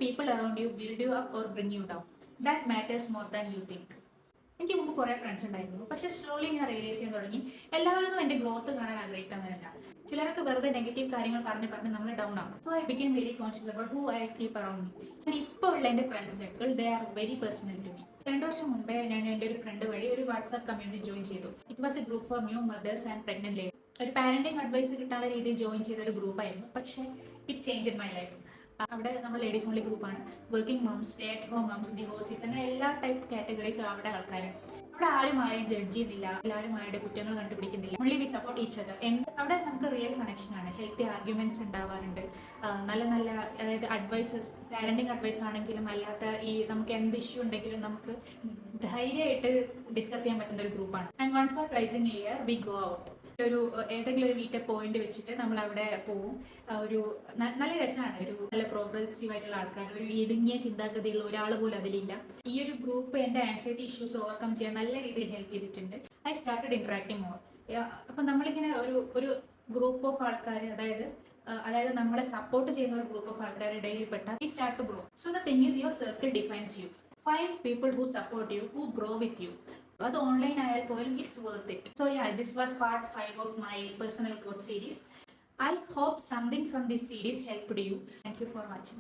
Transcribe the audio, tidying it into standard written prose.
people around you build you up or bring you down? That matters more than you think. എനിക്ക് മുമ്പ് കുറേ friends ഉണ്ടായിരുന്നു, പക്ഷേ slowly ഞാൻ റിയലൈസ് ചെയ്യാൻ തുടങ്ങി എല്ലാവരും എൻ്റെ ഗ്രോത്ത് കാണാൻ ആഗ്രഹിക്കുന്നവരല്ല. ചിലർക്ക് വെറുതെ നെഗറ്റീവ് കാര്യങ്ങൾ പറഞ്ഞ് പറഞ്ഞ് നമ്മൾ ഡൗൺ ആക്കും. So I become very conscious about who I keep around me. ഞാൻ ഇപ്പോൾ ഉള്ള എൻ്റെ friends circle they are very personal to me. 2 വർഷം മുമ്പേ ഞാൻ എൻ്റെ ഒരു ഫ്രണ്ട് വഴി ഒരു വാട്സാപ്പ് കമ്മ്യൂണിറ്റി ജോയിൻ ചെയ്തു. It was a group for new mothers and pregnant ladies. ഒരു പാരന്റിങ് അഡ്വൈസ് കിട്ടാനുള്ള രീതിയിൽ ജോയിൻ ചെയ്ത ഒരു ഗ്രൂപ്പായിരുന്നു. പക്ഷേ ഇറ്റ് ചേഞ്ച് മൈ ലൈഫ്. അവിടെ നമ്മൾ ലേഡീസ് ഓൺലി ഗ്രൂപ്പാണ്. Working moms, stay at home moms, divorcees, അങ്ങനെ എല്ലാ ടൈപ്പ് കാറ്റഗറീസും അവിടെ ആൾക്കാർ. അവിടെ ആരും ആരെയും ജഡ്ജ് ചെയ്യുന്നില്ല, എല്ലാവരും ആരുടെ കുറ്റങ്ങൾ കണ്ടുപിടിക്കുന്നില്ല. Only we support each other. അവിടെ നമുക്ക് റിയൽ കണക്ഷനാണ്. ഹെൽത്തി ആർഗ്യുമെന്റ്സ് ഉണ്ടാവാറുണ്ട്. നല്ല നല്ല അതായത് അഡ്വൈസസ്, പാരന്റിങ് അഡ്വൈസ് ആണെങ്കിലും അല്ലാത്ത ഈ നമുക്ക് എന്ത് ഇഷ്യൂ ഉണ്ടെങ്കിലും നമുക്ക് ധൈര്യമായിട്ട് ഡിസ്കസ് ചെയ്യാൻ പറ്റുന്ന ഒരു ഗ്രൂപ്പാണ്. And once or twice in a year we go out. ഒരു ഏതെങ്കിലും ഒരു മീറ്റപ്പ് പോയിന്റ് വെച്ചിട്ട് നമ്മൾ അവിടെ പോവും. ഒരു നല്ല രസമാണ്. ഒരു നല്ല പ്രോഗ്രസീവ് ആയിട്ടുള്ള ആൾക്കാർ, ഒരു ഇടുങ്ങിയ ചിന്താഗതിയുള്ള ഒരാൾ പോലും അതിലില്ല. ഈ ഒരു ഗ്രൂപ്പ് എൻ്റെ ആൻസൈറ്റി ഇഷ്യൂസ് ഓവർകം ചെയ്യാൻ നല്ല രീതിയിൽ ഹെൽപ്പ് ചെയ്തിട്ടുണ്ട്. I started interacting more. അപ്പം നമ്മളിങ്ങനെ ഒരു ഗ്രൂപ്പ് ഓഫ് ആൾക്കാർ, അതായത് നമ്മളെ സപ്പോർട്ട് ചെയ്യുന്ന ഒരു ഗ്രൂപ്പ് ഓഫ് ആൾക്കാരുടെ ഇടയിൽ പെട്ട we start to grow. So the thing is your circle defines you. Find people who support you, who grow with you. അത് ഓൺലൈൻ ആയാൽ പോലും it's worth it. So yeah, this was part 5 of my personal growth series. I hope something from this series helped you. Thank you for watching.